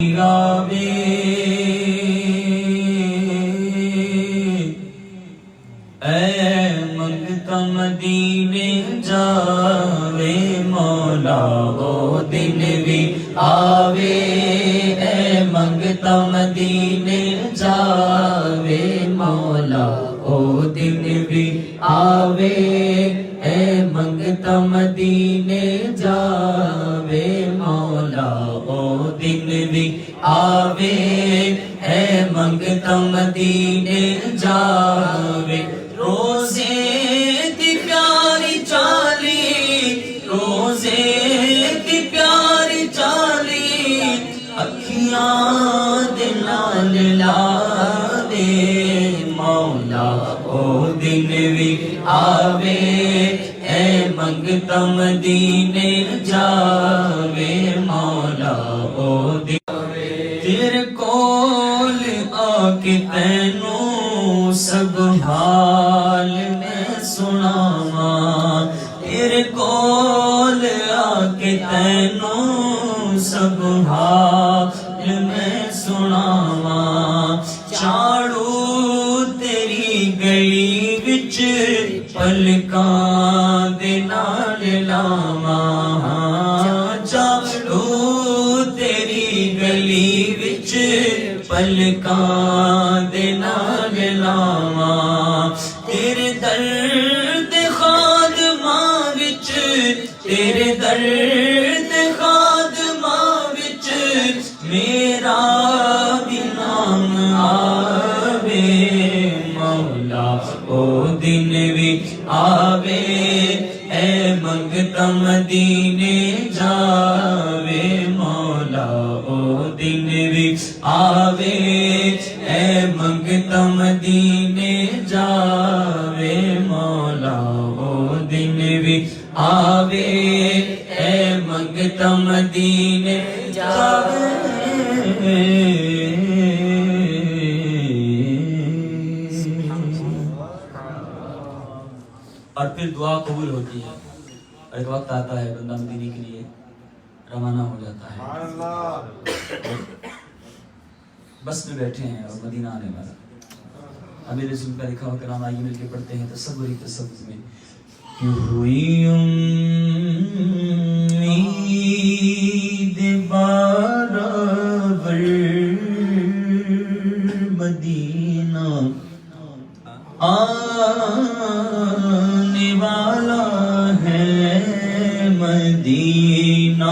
آوے اے منگتا مدینے جاوے مولا وہ دن بھی آوے اے منگتا مدینے جاوے مولا وہ دن بھی آوے اے منگتا مدینے جاوے مولا وہ دن بھی آوے اے منگتا مدینے جاوے روزے دی پیاری چالی روزے دی پیاری چالی اکھیاں دے نال لاوے مولا او دن بھی آوے اے منگتا مدینے جاوے مولا او دن تیرے کول آ کے تینوں سب حال میں سناواں تیرے کول آ کے تینوں سب حال میں سناواں چاڑو تیری گلی وچ پلکاں دے نال لاواں چاڑو تیری گلی وچ پلکاں دے نال لاواں تیرے درد خادماں وچ تیرے درد خادماں وچ میرا بھی نام آوے مولا او دن بھی آوے اے منگتا مدینے جاوے مولا او دن بھی آوے اے منگتا مدینے جاوے مولا او دن بھی آوے اے منگتا مدینے جاوے اور پھر دعا قبول ہوتی ہے اور ایک وقت آتا ہے بندہ مدینے کے لیے روانہ ہو جاتا ہے بس میں بیٹھے ہیں اور مدینہ آنے والا امیر رسول کا لکھا ہوا کلام آئیے مل کے پڑھتے ہیں تصوری تصوف میں کہ ہوئی امید بارابر مدینہ آنے والا ہے مدینہ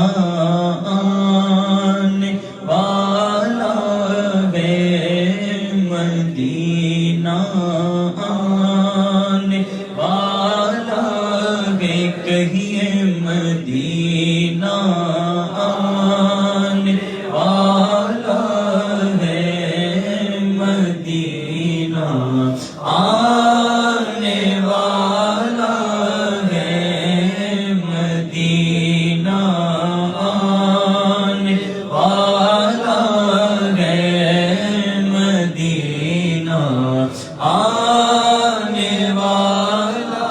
آنے والا ہے مدینہ آنے والا ہے کہیے مدینہ آنے والا ہے مدینہ آنے والا ہے مدینہ آنے والا ہے مدینہ آنے والا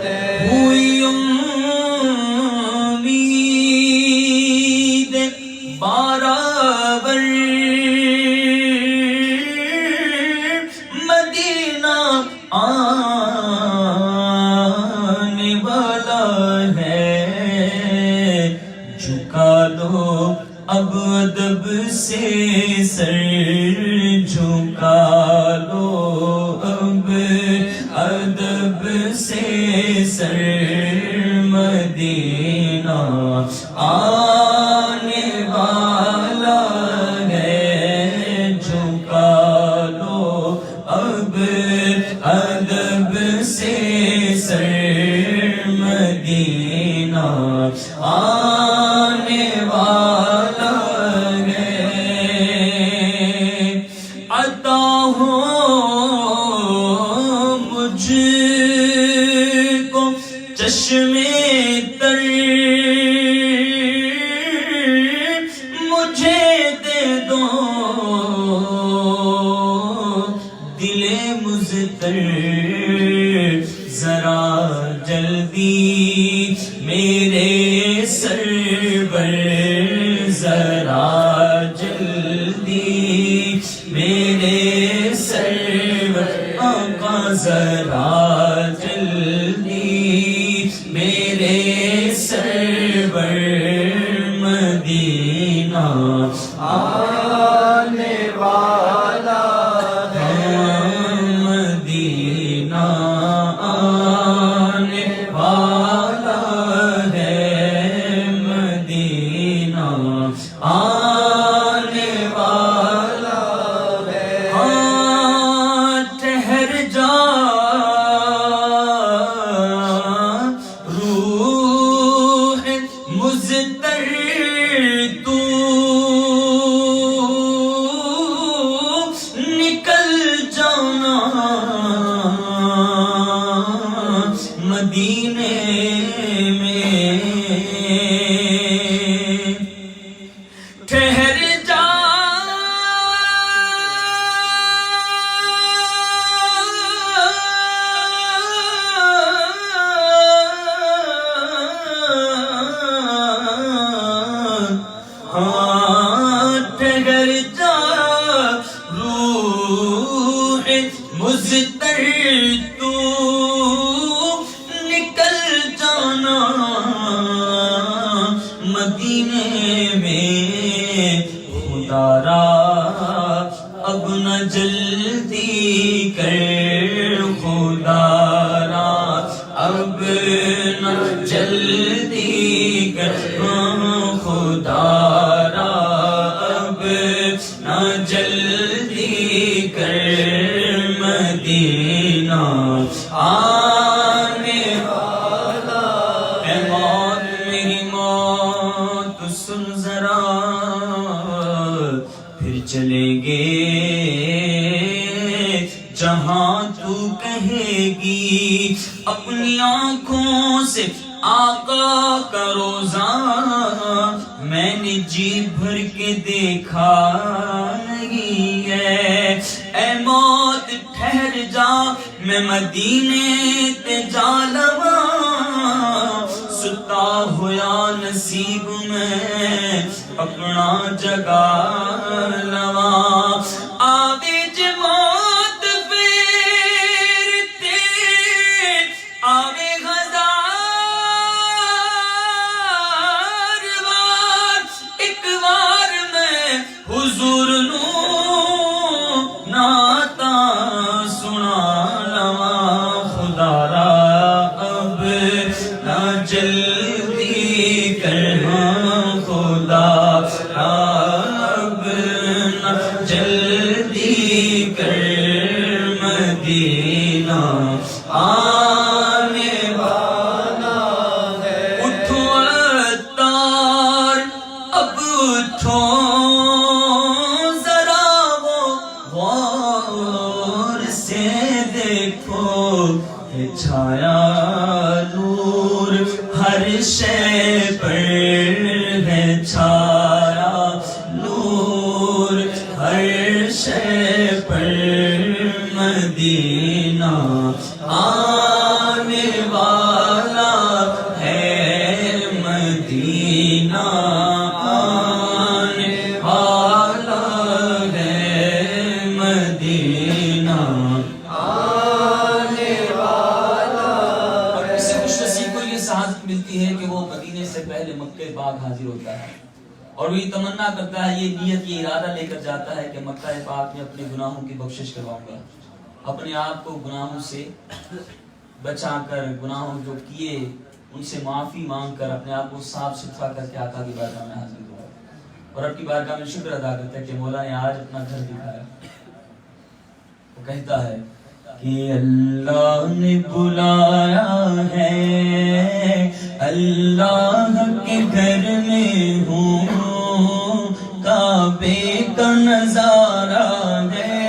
ہے ہوئی امید بارابر مدینہ آنے والا ہے جھکا دو اب ادب سے سر جھکا لو اب ادب سے سر مدینہ آنے والا ہے جھکا لو اب ادب سے سر مدینہ آنے والا ہے عطا ہو مجھ کو چشمے تر مجھے دے دو دل مضطر ذرا جلدی میرے سرور ذرا جلدی ذرا جلدی میرے سرور مدینہ آنے والا ہے، مدینہ آنے والا ہے، مدینہ آنے والا ہے۔ ہاں ٹھہر جا روح مضطر تو نکل جانا مدینے میں، ٹھہر جا ہاں ٹھہر جا روح مضطر تو نکل جانا مدینے میں، خدا را اب نہ جلدی کر، خدا را اب نہ جلدی کر، خدا را اب نہ جلدی کر، مدینہ آنے والا۔ اے موت میری موت سن ذرا، پھر چلیں گے جہاں تو کہے گی، اپنی آنکھوں سے آقا کا روزہ میں نے جی بھر کے دیکھا نہیں ہے۔ اے موت ٹھہر جا، میں مدینے تے جا لواں، ستا ہویا نصیب میں اپنا جگا لواں۔ آوے جے موت پھر تے آوے ہزار بار، ایک بار میں حضور نو نعتاں سنا لواں، خدا را اب نہ جلدی کر، خدا را اب نہ جلدی کر، مدینہ آنے والا ہے۔ اٹھو عطار اب اٹھو ذرا غور سے دیکھو، ہے چھایا نور ہر شے پر، ہے چھایا نور ہر شے پر، مدینہ آنے والا ہے، مدینہ آنے والا ہے، مدینہ آنے والا ہے۔ اور کسی خوش نصیب کو یہ سعادت ملتی ہے کہ وہ مدینے سے پہلے مکہ پاک حاضر ہوتا ہے، اور وہ یہ تمنا کرتا ہے، یہ نیت یہ ارادہ لے کر جاتا ہے کہ مکہ پاک میں اپنے گناہوں کی بخشش کرواؤں گا، اپنے آپ کو گناہوں سے بچا کر، گناہوں جو کیے ان سے معافی مانگ کر اپنے آپ کو صاف ستھرا کر کے آقا کی بارگاہ میں حاضر ہوا، اور اب کی بارگاہ میں شکر ادا کرتا ہے کہ مولا نے آج اپنا گھر دکھایا۔ وہ کہتا ہے کہ اللہ نے بلایا ہے، اللہ کے گھر میں ہوں، کعبے کا نظارہ ہے،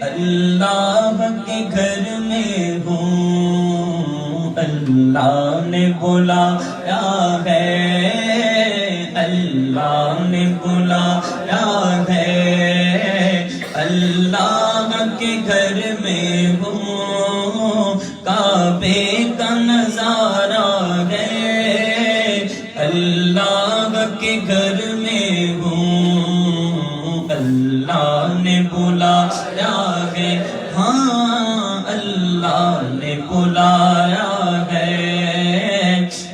اللہ کے گھر میں ہوں، اللہ نے بلایا ہے، اللہ نے بلایا ہے، اللہ کے گھر میں ہوں، کعبے کا نظارہ ہے، اللہ کے گھر میں ہوں، اللہ نے بلایا ہے، ہاں اللہ نے بلایا ہے،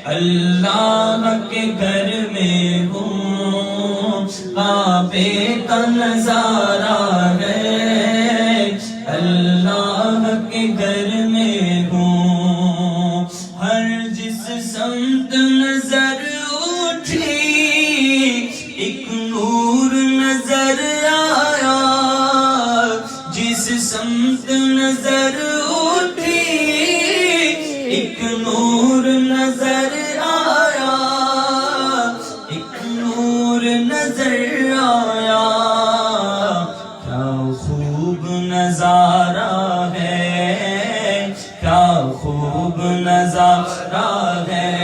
اللہ کے گھر میں ہوں، کعبے کا نظارہ ہے، اللہ کے گھر میں ہوں، ہر جس سمت نظر اٹھی ایک نور نظر آیا، جس سمت نظر اٹھی ایک نور نظر آیا، ایک نور نظر آیا، کیا خوب نظارہ ہے، کیا خوب نظارہ ہے،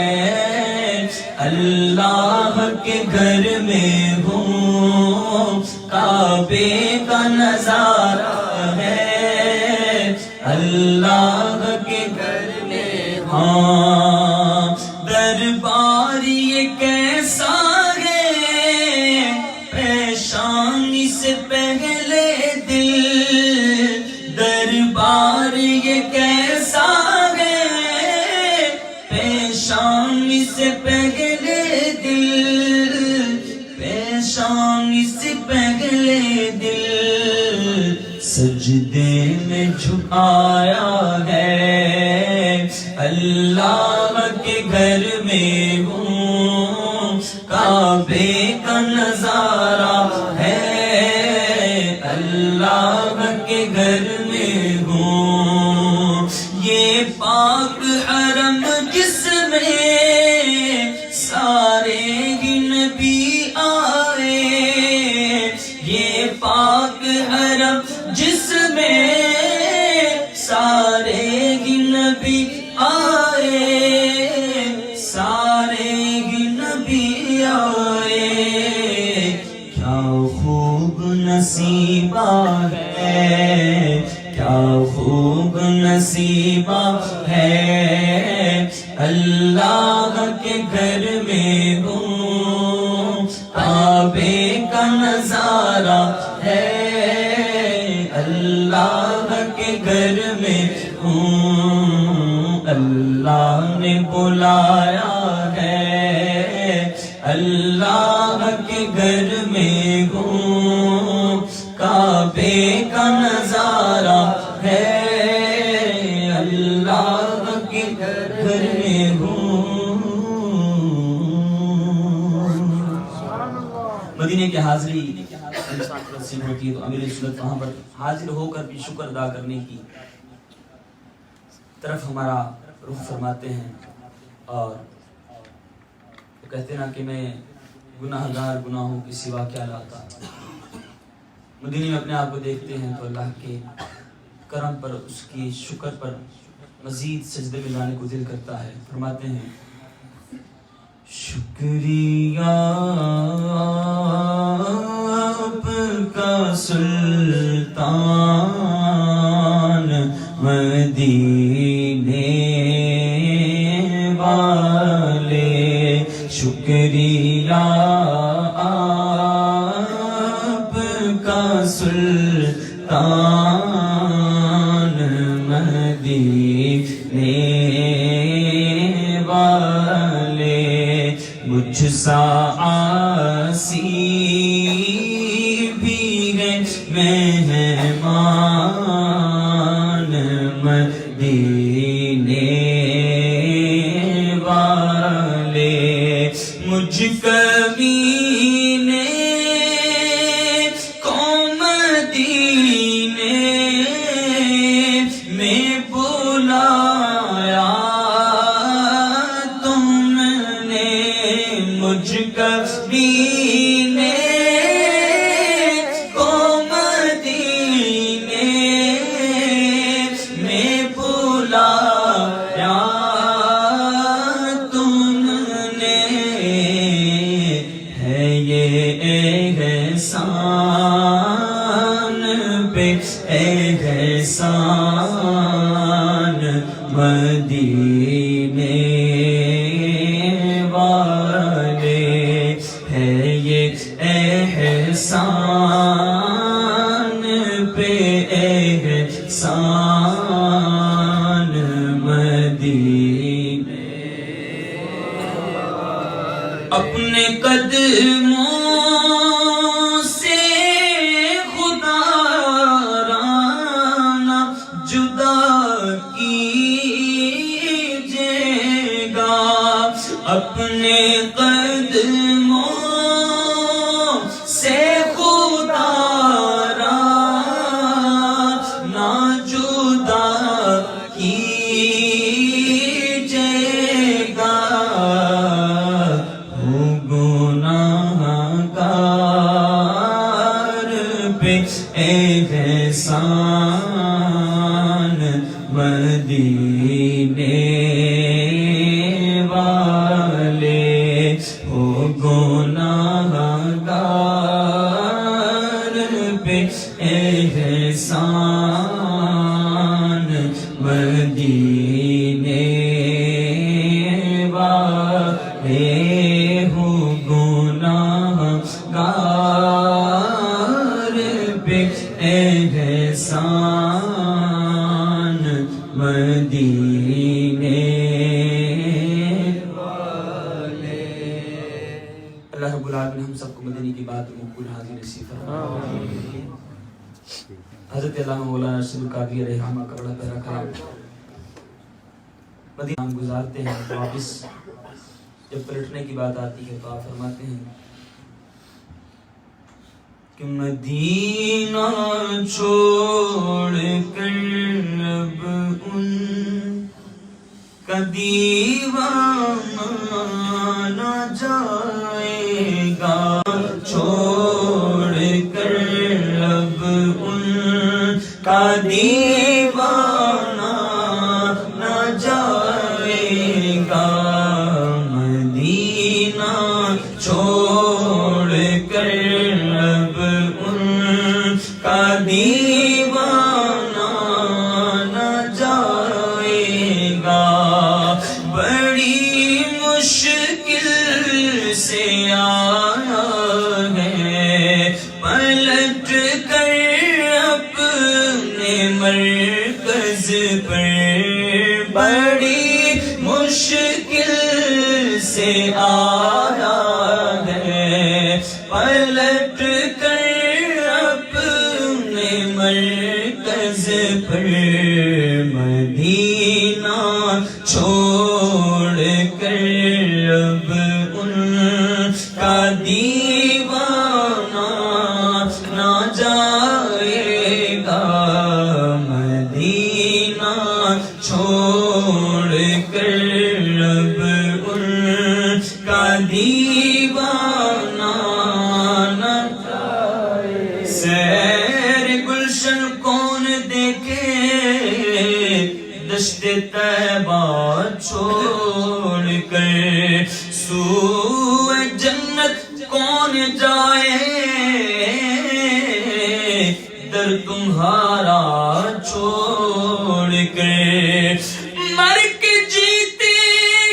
اللہ کے گھر میں ہوں، کعبے کا نظارہ ہے، اللہ کے گھر میں ہاں، دربار یہ کیسا ہے، پیشانی سے پہلے دل، دربار یہ کیسا ہے، پیشانی سے پہلے دل، پیشانی سے پہلے دل، سجدے میں جھکایا ہے، اللہ کے گھر میں ہوں، کعبے کا نظارہ ہے، اللہ کے گھر میں ہوں، یہ پاک حرم جس میں سارے ہی نبی آئے، یہ پاک حرم جس میں سارے ہی نبی آئے، سارے ہی نبی آئے، کیا خوب نصیبہ ہے، کیا خوب نصیبہ ہے، اللہ کے گھر میں ہوں، کعبے کا نظارہ ہے، اللہ کے گھر میں ہوں، اللہ نے بلایا ہے، اللہ کے گھر میں ہوں، کعبے کا نظارہ ہے، اللہ کے گھر میں ہوں۔ مدینے کی حاضری نصیب ہوتی ہے تو امیر سنت وہاں پر حاضر ہو کر بھی شکر ادا کرنے کی طرف ہمارا رخ فرماتے ہیں، اور کہتے نا کہ میں گناہ گار گناہوں کے سوا کیا لاتا، مدینے میں اپنے آپ کو دیکھتے ہیں تو اللہ کے کرم پر، اس کی شکر پر مزید سجدے میں جانے کو دل کرتا ہے۔ فرماتے ہیں شکریہ آپ کا سلطان مدینے والے، شکریہ آپ کا سلطان مدینے والے، مجھ سا عاصی بھی ہے مہمان مدینے والے، مجھ کمینے کو مدینے میں بلایا تم نے، مجھ کمینے کو مدینے میں بلایا تم نے، ہے یہ احسان پہ احسان مدینے والے، ہے یہ احسان پہ احسان قدموں سے خدا رانا جدا کیجیے گا، اپنے قدموں سے خدا رانا جدا کیجیے گا، ہو گناہ گار پہ احسان مدینے والے، ہو گناہ گار پہ احسان مدینے والے، ہو گناہ گار پہ احسان مدینے والے۔ اللہ رب العالمین ہم سب کو مدنی کی بات مقبول حاضر نصیب فرمائے۔ حضرت علامہ مولانا ارشد القادری رحمہ کا بڑا پیارا کلام مدینہ ہم گزارتے ہیں، تو واپس جب پلٹنے کی بات آتی ہے تو آپ فرماتے ہیں کہ مدینہ چھوڑ کر اب ان کا دیوانہ نہ جائے گا، چھوڑ کر اب ان کا دیوانہ نہ جائے گا، مدینہ چھوڑ کر اب ان کا دیوانہ نہ جائے گا، بڑی مشکل سے آیا ہے پلٹ کر اپنے مرکز پر، بڑی مشکل سے آیا ہے پلٹ کر اپنے مرکز پر، مدینہ چھوڑ کر اب ان کا دیوانہ نہ جائے گا، مدینہ چھوڑ کر اب ان کا دیوانہ نہ جائے گا، سیر گلشن کون دیکھے دشت طیبہ چھوڑ کر، سوئے جنت کون جائے در تمہارا چھوڑ کر، مر کے جیتے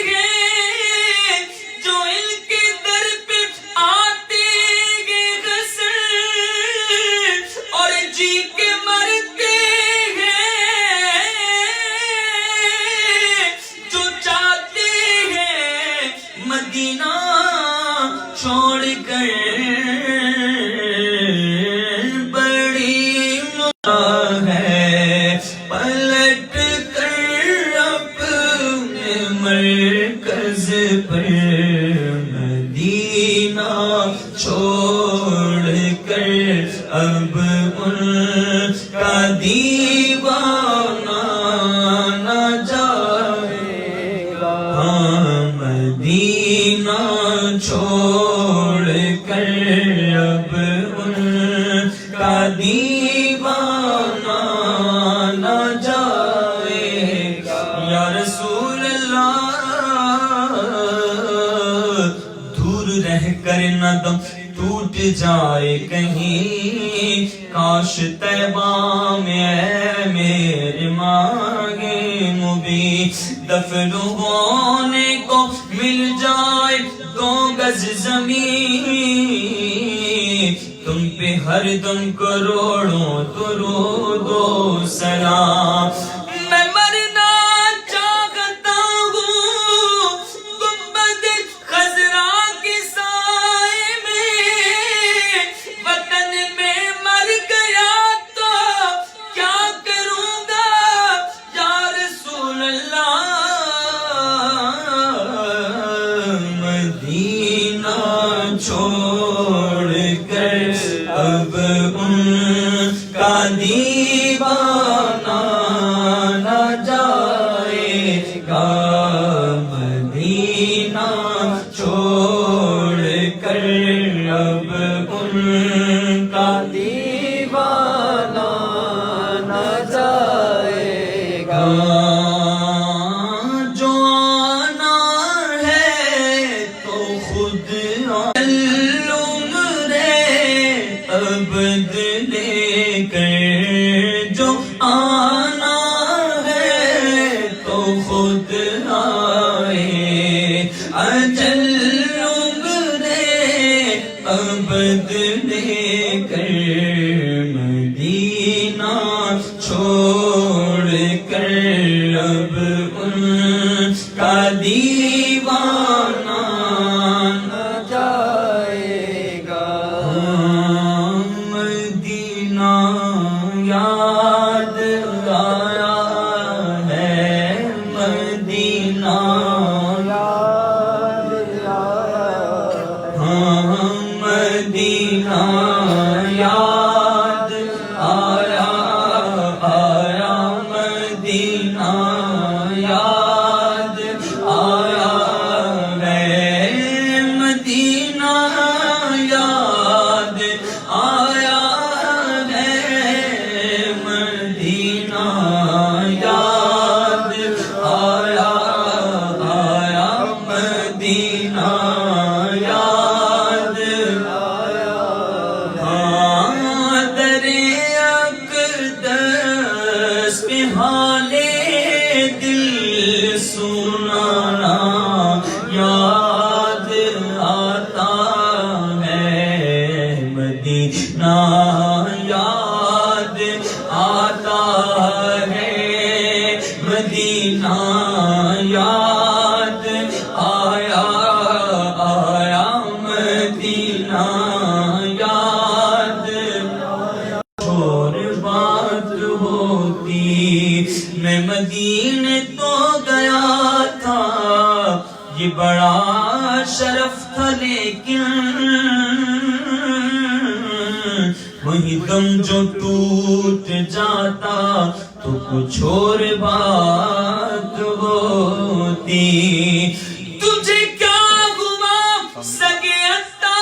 ہیں جو ان کے در پہ آتے ہیں غسل، اور جی کے مرتے ہیں جو چاہتے ہیں مدینہ چھوڑ کر، بڑی ہے پلٹ کر اپنے مرکز پر، مدینہ چھوڑ کر اب ان کا دیوانہ نہ جائے گا، مدینہ چھوڑ کر اب ان کا دیوانہ نہ جائے گا، یا رسول اللہ دور رہ کر نہ دم ٹوٹ جائے کہیں، کاش طیبہ میں اے میرے مانگے مبین دفن ہونے کو مل جائے 2 گز زمین، تم پہ ہر دم کروڑوں درود و سلام، میں مرنا چاہتا ہوں گنبد خضرا کے ساتھ، اب ان کا دیوانہ نہ جائے گا مدینہ چھوڑ کر، اب ان کا دیوانہ نہ جائے گا۔ جو آنا ہے تو خود عبد لے کر، جو آنا ہے تو خود آئے، اجل گزرے عبد لے کر، مدینہ چھوڑ کر، اب ان کا دیوانہ نہ جائے گا۔ مدینہ یاد آیا ہے، مدینہ یاد آیا، ہاں مدینہ یاد آیا، آیا مدینہ یاد آیا ہے، مدینہ یاد آیا ہے، مدینہ یاد آیا، آیا مدینہ یاد آیا، ہاں دریا اقدس پہ حال دل سنانا یاد آتا ہے، مدینہ یاد آتا ہے، مدینہ یاد آیا، آیا مدینہ یاد آیا۔ اور بات ہوتی میں مدینے تو گیا تھا، یہ بڑا شرف تھا لیکن وہی دم جو ٹوٹ جاتا تو کچھ اور بات ہوتی۔ تجھے کیا ہوا سگے اتار،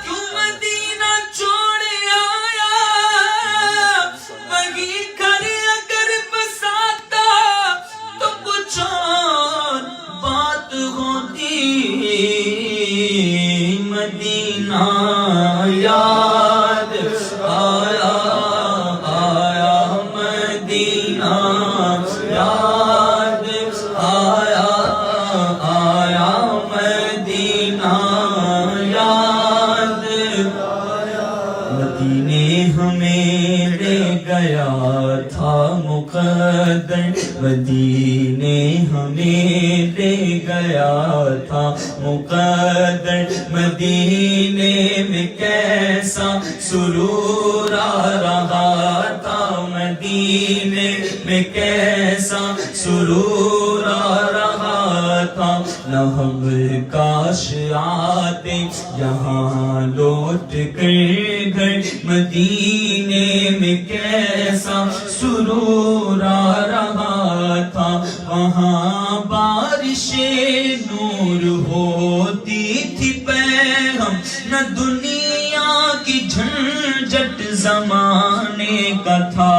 کیوں مدینہ چھوڑ آیا، وہی گھر اگر بساتا تو کچھ اور بات ہوتی۔ مدینہ یاد آیا، آیا مدینہ یاد آیا، آیا مدینہ یاد آیا۔ مدینے ہمیں لے گیا تھا مقدر، مدینے ہمیں لے گیا تھا مقدر، مدینے میں کیسا سرور آ رہا تھا، مدینے میں کیسا سرور آ رہا تھا، نہ ہم کاش آتے یہاں لوٹ کر گھر، مدینے میں کیسا سرور آ رہا تھا، وہاں بارش نور ہوتی تھی پیغام، نہ دنیا کی جھنجھٹ زمانے کا تھا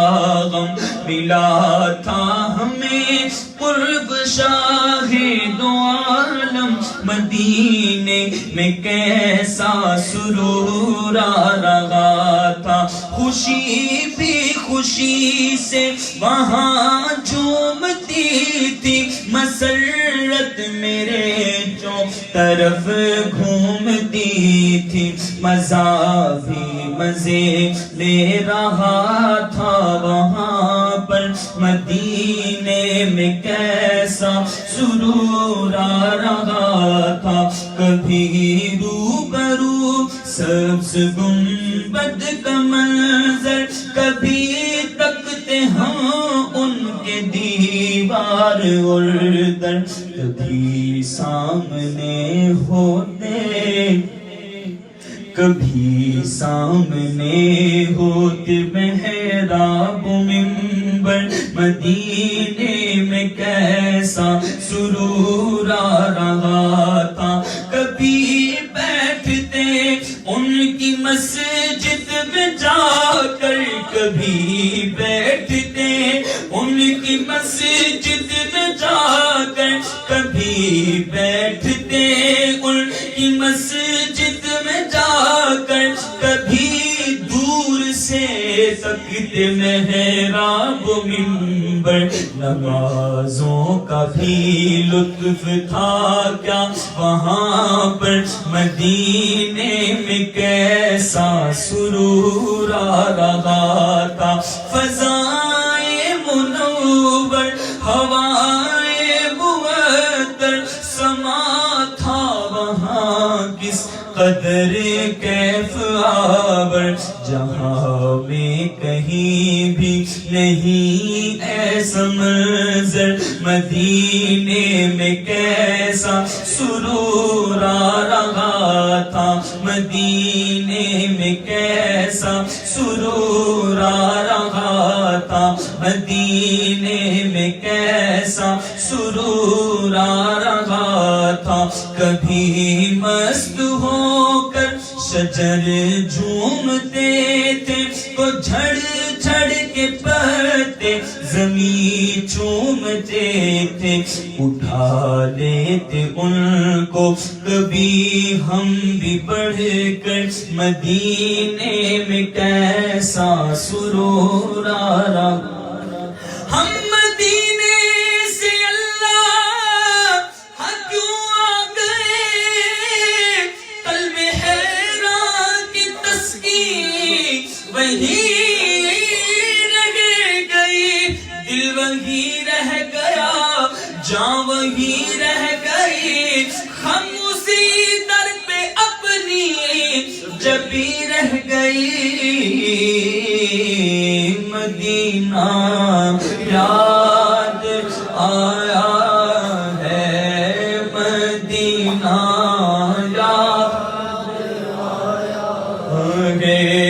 غم، ملا تھا ہمیں قرب شاہ دو عالم، مدینے میں کیسا سرور آ رہا تھا، خوشی بھی خوشی سے وہاں جھومتی تھی، مسرت میرے جو طرف گھومتی تھی، مزہ بھی مزے لے رہا تھا وہاں پر، مدینے میں کیسا سرور آ رہا تھا، کبھی روبرو سبز گنبد کا منظر، کبھی تکتے ہم ان کے دیوار اور در، کبھی سامنے ہوتے کبھی سامنے ہوتے محراب منبر، مدینے میں کیسا سرور آ رہا تھا، کبھی بیٹھتے ان کی مسجد میں جا کر، کبھی بیٹھتے ان کی مسجد میں جا کر، کبھی بیٹھتے ان کی مسجد میں جا کر، کبھی دور سے تکتے محراب منبر، نمازوں کا بھی لطف تھا کیا وہاں پر، مدینے میں کیسا سرور آ رہا تھا، فضائے منور ہوائے معطر، سما تھا وہاں کس قدر کیف آور، جہاں میں کہیں بھی نہیں ایسا منظر، مدینے میں کیسا سرور آ رہا تھا، مدینے میں کیسا سرور آ رہا تھا، مدینے میں کیسا سرور آ رہا تھا، کبھی مست ہو کر شجر جھومتے تھے، کو جھڑ جھڑ کے پتے زمین چومتے تھے، اٹھا لیتے ان کو کبھی ہم بھی بڑھ کر، مدینے میں کیسا سرور آ رہا، ہم مدینے سے اللہ کیوں آ گئے، قلب حیران کی تسکین وہی رہ گئی، دل وہی رہ گیا، جان وہی رہ گئی، ہم اسی در پہ اپنی جبی رہ گئی، مدینہ یاد آیا ہے، مدینہ یاد آیا ہے،